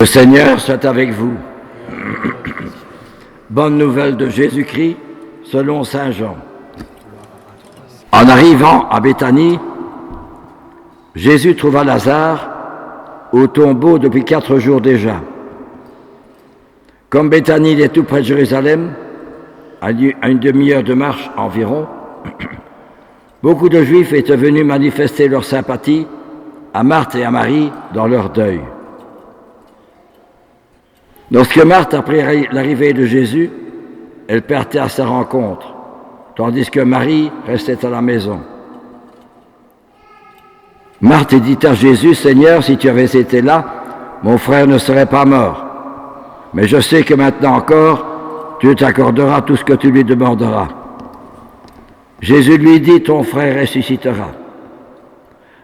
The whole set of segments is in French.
Le Seigneur soit avec vous. Bonne nouvelle de Jésus-Christ selon saint Jean. En arrivant à Béthanie, Jésus trouva Lazare au tombeau depuis 4 jours déjà. Comme Béthanie est tout près de Jérusalem, à une demi-heure de marche environ, beaucoup de Juifs étaient venus manifester leur sympathie à Marthe et à Marie dans leur deuil. Lorsque Marthe apprit l'arrivée de Jésus, elle partait à sa rencontre, tandis que Marie restait à la maison. Marthe dit à Jésus, « Seigneur, si tu avais été là, mon frère ne serait pas mort. Mais je sais que maintenant encore, tu t'accorderas tout ce que tu lui demanderas. » Jésus lui dit, « Ton frère ressuscitera. »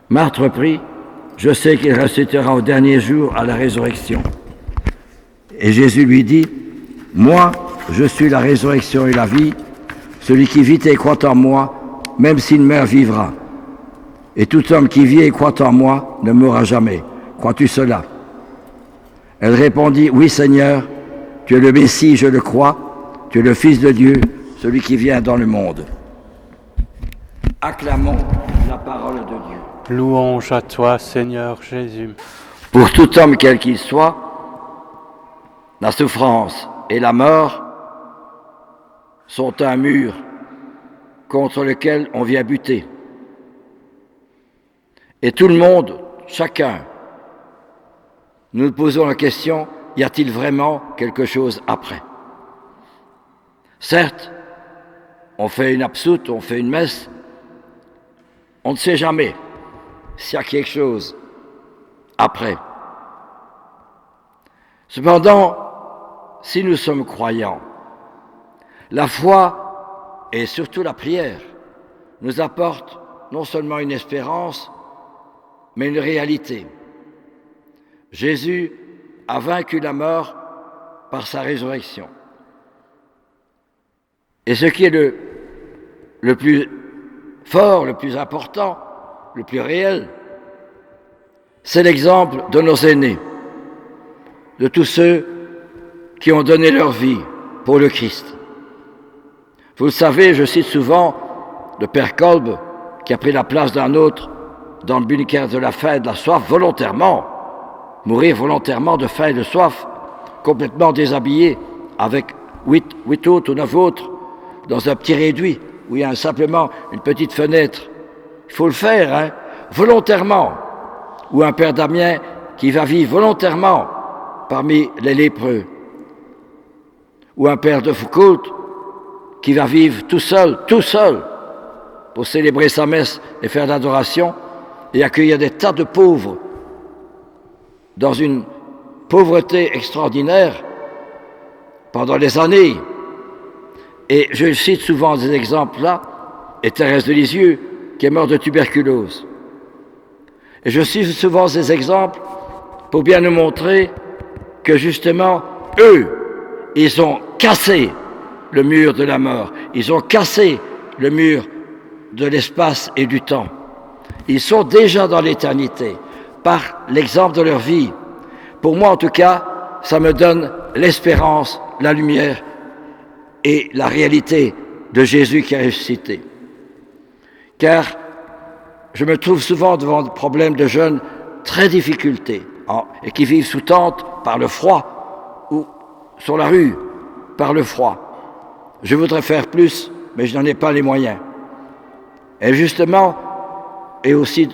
Marthe reprit, « Je sais qu'il ressuscitera au dernier jour à la résurrection. » Et Jésus lui dit, « Moi, je suis la résurrection et la vie. Celui qui vit et croit en moi, même s'il meurt, vivra. Et tout homme qui vit et croit en moi ne mourra jamais. Crois-tu cela ?» Elle répondit, « Oui, Seigneur, tu es le Messie, je le crois. Tu es le Fils de Dieu, celui qui vient dans le monde. » Acclamons la parole de Dieu. Louange à toi, Seigneur Jésus. Pour tout homme quel qu'il soit, la souffrance et la mort sont un mur contre lequel on vient buter. Et tout le monde, chacun, nous posons la question, y a-t-il vraiment quelque chose après? Certes, on fait une absoute, on fait une messe, on ne sait jamais s'il y a quelque chose après. Cependant, si nous sommes croyants, la foi et surtout la prière nous apportent non seulement une espérance, mais une réalité. Jésus a vaincu la mort par sa résurrection. Et ce qui est le plus fort, le plus important, le plus réel, c'est l'exemple de nos aînés, de tous ceux qui ont donné leur vie pour le Christ. Vous le savez, je cite souvent le Père Kolb, qui a pris la place d'un autre dans le bunker de la faim et de la soif, volontairement, mourir volontairement de faim et de soif, complètement déshabillé, avec 8 autres ou 9 autres, dans un petit réduit, où il y a simplement une petite fenêtre. Il faut le faire, hein, volontairement. Ou un Père Damien qui va vivre volontairement parmi les lépreux. Ou un Père de Foucault qui va vivre tout seul, pour célébrer sa messe et faire l'adoration, et accueillir des tas de pauvres dans une pauvreté extraordinaire pendant des années. Et je cite souvent ces exemples-là, et Thérèse de Lisieux, qui est morte de tuberculose. Et je cite souvent ces exemples pour bien nous montrer que justement, eux, ils ont cassé le mur de la mort. Ils ont cassé le mur de l'espace et du temps. Ils sont déjà dans l'éternité, par l'exemple de leur vie. Pour moi, en tout cas, ça me donne l'espérance, la lumière et la réalité de Jésus qui a ressuscité. Car je me trouve souvent devant des problèmes de jeunes très difficultés et qui vivent sous tente par le froid ou sur la rue par le froid. Je voudrais faire plus, mais je n'en ai pas les moyens. Et justement, et aussi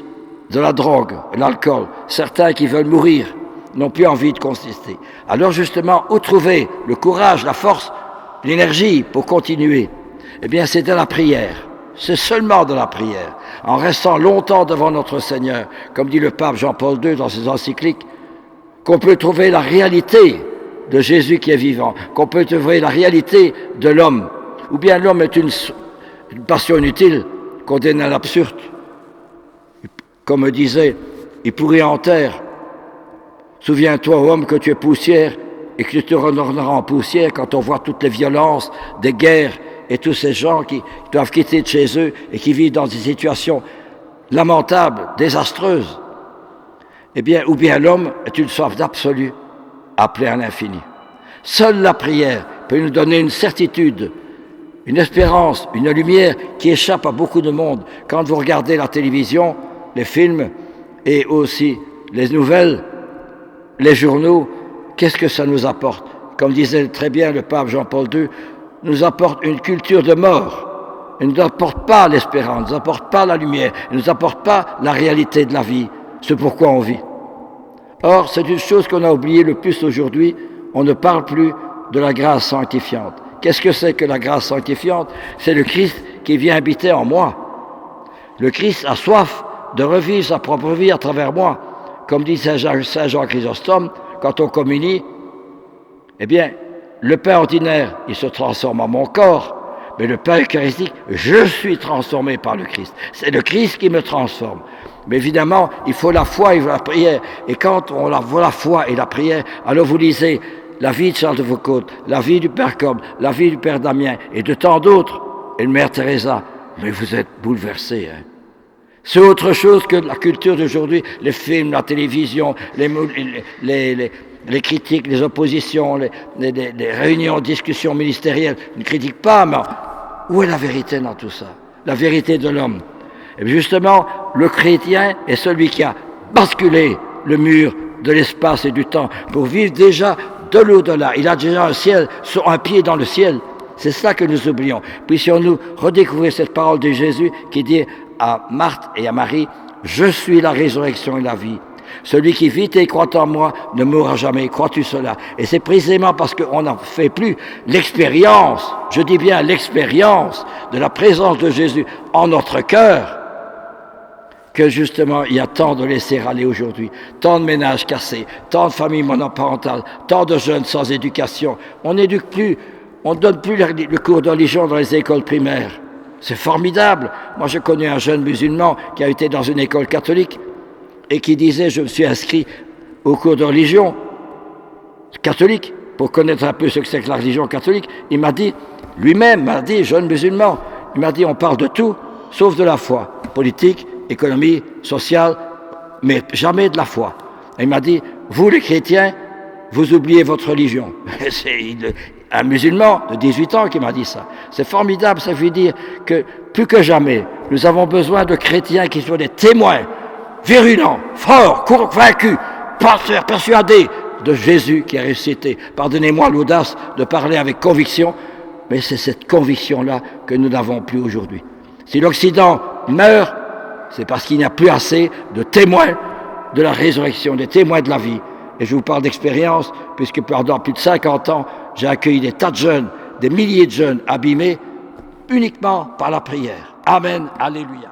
de la drogue, l'alcool. Certains qui veulent mourir n'ont plus envie de consister. Alors justement, où trouver le courage, la force, l'énergie pour continuer? Eh bien, c'est de la prière. C'est seulement de la prière. En restant longtemps devant notre Seigneur, comme dit le pape Jean-Paul II dans ses encycliques, qu'on peut trouver la réalité de Jésus qui est vivant, qu'on peut trouver la réalité de l'homme. Ou bien l'homme est une passion inutile qu'on donne à l'absurde. Comme me disait, il pourrit en terre. Souviens-toi, homme, que tu es poussière et que tu te retourneras en poussière quand on voit toutes les violences des guerres et tous ces gens qui doivent quitter de chez eux et qui vivent dans des situations lamentables, désastreuses. Eh bien, ou bien l'homme est une soif d'absolu, appelés à l'infini. Seule la prière peut nous donner une certitude, une espérance, une lumière qui échappe à beaucoup de monde. Quand vous regardez la télévision, les films et aussi les nouvelles, les journaux, qu'est-ce que ça nous apporte? Comme disait très bien le pape Jean-Paul II, nous apporte une culture de mort. Il ne nous apporte pas l'espérance, ne nous apporte pas la lumière, il ne nous apporte pas la réalité de la vie, ce pourquoi on vit. Or, c'est une chose qu'on a oubliée le plus aujourd'hui, on ne parle plus de la grâce sanctifiante. Qu'est-ce que c'est que la grâce sanctifiante? C'est le Christ qui vient habiter en moi. Le Christ a soif de revivre sa propre vie à travers moi. Comme dit Saint Jean Chrysostome, quand on communie, eh bien, le pain ordinaire, il se transforme en mon corps, mais le pain eucharistique, je suis transformé par le Christ. C'est le Christ qui me transforme. Mais évidemment, il faut la foi et la prière. Et quand on voit la foi et la prière, alors vous lisez la vie de Charles de Foucauld, la vie du Père Cobb, la vie du Père Damien et de tant d'autres, et de Mère Teresa. Mais vous êtes bouleversés. C'est autre chose que la culture d'aujourd'hui, les films, la télévision, les critiques, les oppositions, les réunions, discussions ministérielles. Ne critiquent pas, mais où est la vérité dans tout ça? La vérité de l'homme. Et justement, le chrétien est celui qui a basculé le mur de l'espace et du temps pour vivre déjà de l'au-delà. Il a déjà un ciel, sur un pied dans le ciel. C'est ça que nous oublions. Puissions-nous redécouvrir cette parole de Jésus qui dit à Marthe et à Marie, « Je suis la résurrection et la vie. Celui qui vit et croit en moi ne mourra jamais. Crois-tu cela ?» Et c'est précisément parce qu'on n'en fait plus l'expérience, je dis bien l'expérience de la présence de Jésus en notre cœur, que justement il y a tant de laisser aller aujourd'hui, tant de ménages cassés, tant de familles monoparentales, tant de jeunes sans éducation. On n'éduque plus, on ne donne plus le cours de religion dans les écoles primaires. C'est formidable. Moi, je connais un jeune musulman qui a été dans une école catholique et qui disait, je me suis inscrit au cours de religion catholique pour connaître un peu ce que c'est que la religion catholique. Il m'a dit, lui-même m'a dit, jeune musulman, il m'a dit, on parle de tout, sauf de la foi, politique, économie, sociale, mais jamais de la foi. Et il m'a dit, vous les chrétiens, vous oubliez votre religion. C'est un musulman de 18 ans qui m'a dit ça. C'est formidable, ça veut dire que plus que jamais, nous avons besoin de chrétiens qui soient des témoins virulents, forts, convaincus, persuadés de Jésus qui a ressuscité. Pardonnez-moi l'audace de parler avec conviction, mais c'est cette conviction-là que nous n'avons plus aujourd'hui. Si l'Occident meurt, c'est parce qu'il n'y a plus assez de témoins de la résurrection, des témoins de la vie. Et je vous parle d'expérience, puisque pendant plus de 50 ans, j'ai accueilli des tas de jeunes, des milliers de jeunes abîmés, uniquement par la prière. Amen, alléluia.